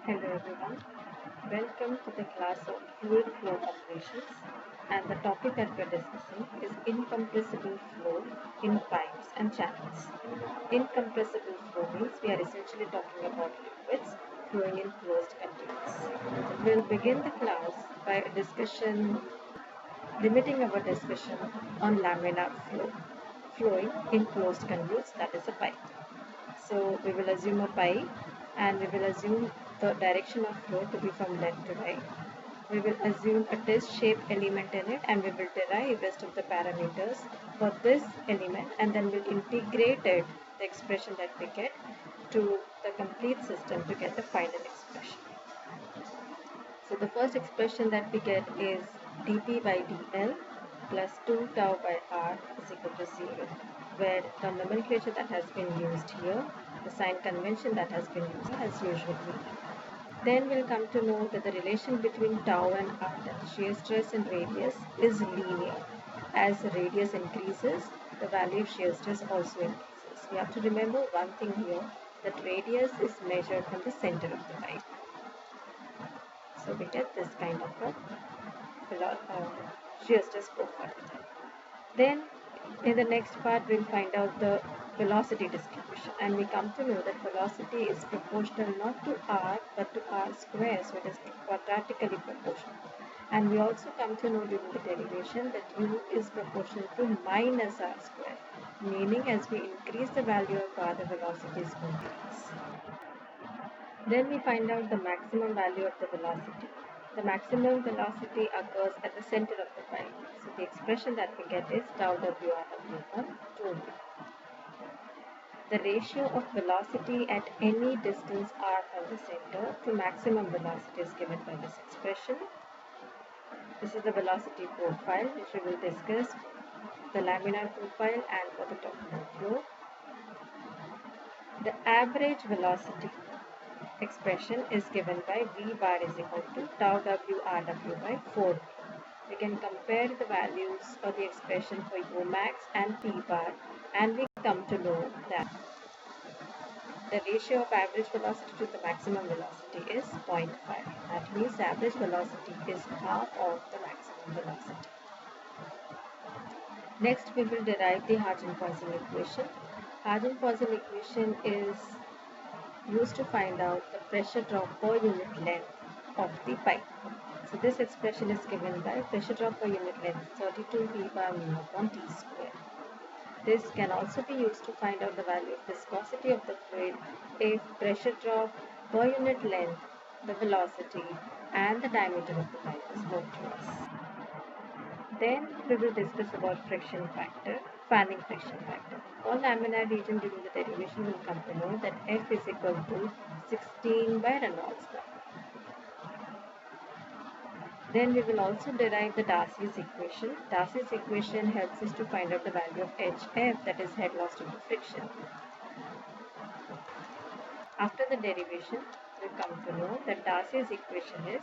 Hello everyone, welcome to the class of fluid flow operations, and the topic that we are discussing is incompressible flow in pipes and channels. Incompressible flow means we are essentially talking about liquids flowing in closed containers. We'll begin the class by a discussion, limiting our discussion on laminar flow, flowing in closed conduits, that is a pipe. So we will assume a pipe and we will assume the direction of flow to be from left to right. We will assume a disc-shaped element in it and we will derive rest of the parameters for this element, and then we'll integrate it, the expression that we get, to the complete system to get the final expression. So the first expression that we get is dp by dl plus 2 tau by r is equal to 0, where the nomenclature that has been used here, the sign convention that has been used as usual. Then we'll come to know that the relation between tau and r, that shear stress and radius, is linear. As the radius increases, the value of shear stress also increases. We have to remember one thing here, that radius is measured from the center of the pipe. So we get this kind of a shear stress profile. Then in the next part we'll find out the velocity distribution, and we come to know that velocity is proportional not to r but to r square, so it is quadratically proportional. And we also come to know during the derivation that u is proportional to minus r square, meaning as we increase the value of r, the velocity is going to increase. Then we find out the maximum value of the velocity. The maximum velocity occurs at the center of the pipe. So the expression that we get is tau w r w on 2v. The ratio of velocity at any distance r from the center to maximum velocity is given by this expression. This is the velocity profile, which we will discuss the laminar profile and for the turbulent flow. The average velocity expression is given by v bar is equal to tau w r w by 4. We can compare the values or the expression for u max and p bar, and we come to know that the ratio of average velocity to the maximum velocity is 0.5. That means the average velocity is half of the maximum velocity. Next, we will derive the Hagen-Poisson equation. Hagen-Poisson equation is used to find out the pressure drop per unit length of the pipe. So this expression is given by pressure drop per unit length 32 V bar mu upon T square. This can also be used to find out the value of viscosity of the fluid if pressure drop per unit length, the velocity and the diameter of the pipe is known to us. Then we will discuss about friction factor, fanning friction factor. For laminar region, during the derivation will come to know that F is equal to 16 by Reynolds number. Then we will also derive the Darcy's equation. Darcy's equation helps us to find out the value of HF, that is head loss due to friction. After the derivation, we come to know that Darcy's equation is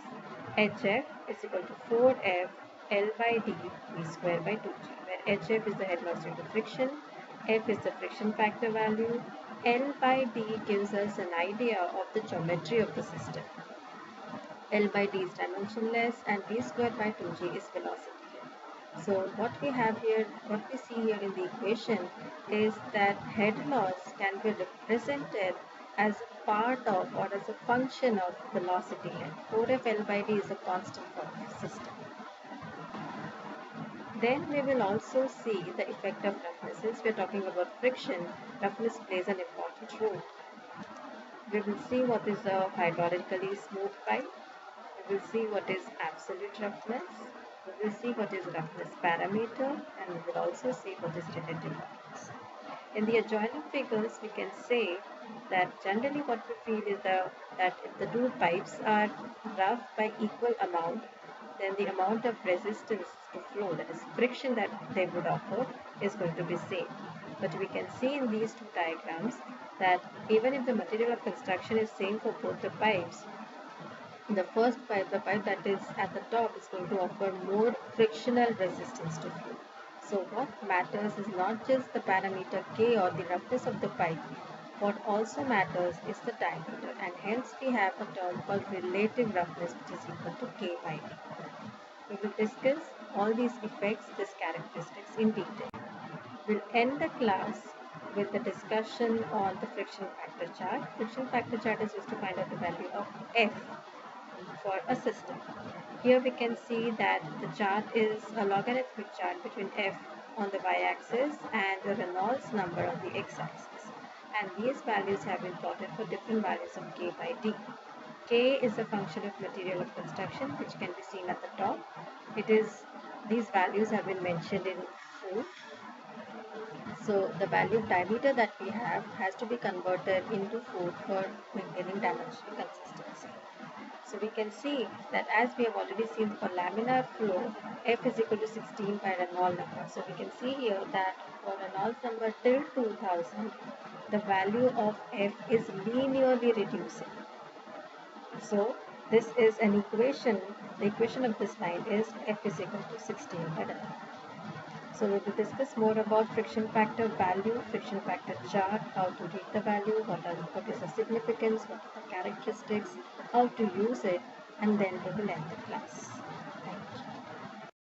HF is equal to 4F L by D V square by 2G, where HF is the head loss due to friction, F is the friction factor value, L by D gives us an idea of the geometry of the system. L by D is dimensionless and V square by 2G is velocity. So what we have here, what we see here in the equation is that head loss can be represented as a part of or as a function of velocity length. 4F L by D is a constant for the system. Then we will also see the effect of roughness. Since we are talking about friction, roughness plays an important role. We will see what is a hydraulically smooth pipe. We will see what is absolute roughness. We will see what is roughness parameter, and we will also see what is relative roughness. In the adjoining figures, we can say that generally what we feel is that if the two pipes are rough by equal amount, then the amount of resistance to flow, that is friction, that they would offer is going to be same. But we can see in these two diagrams that even if the material of construction is same for both the pipes, the first pipe, the pipe that is at the top, is going to offer more frictional resistance to flow. So what matters is not just the parameter K or the roughness of the pipe What also matters is the diameter, and hence we have a term called relative roughness, which is equal to K by D. We will discuss all these effects, these characteristics in detail. We'll end the class with the discussion on the friction factor chart. Friction factor chart is used to find out the value of F for a system. Here we can see that the chart is a logarithmic chart between F on the y-axis and the Reynolds number on the x-axis. And these values have been plotted for different values of K by D. K is a function of material of construction, which can be seen at the top. These values have been mentioned in full. So the value of diameter that we have has to be converted into foot for maintaining dimensional consistency. So we can see that as we have already seen for laminar flow, F is equal to 16 by Reynolds number. So we can see here that for Reynolds number till 2000, the value of F is linearly reducing. So this is an equation. The equation of this line is F is equal to 16 by Reynolds. So we will discuss more about friction factor value, friction factor chart, how to read the value, what is the significance, what are the characteristics, how to use it, and then we will end the class.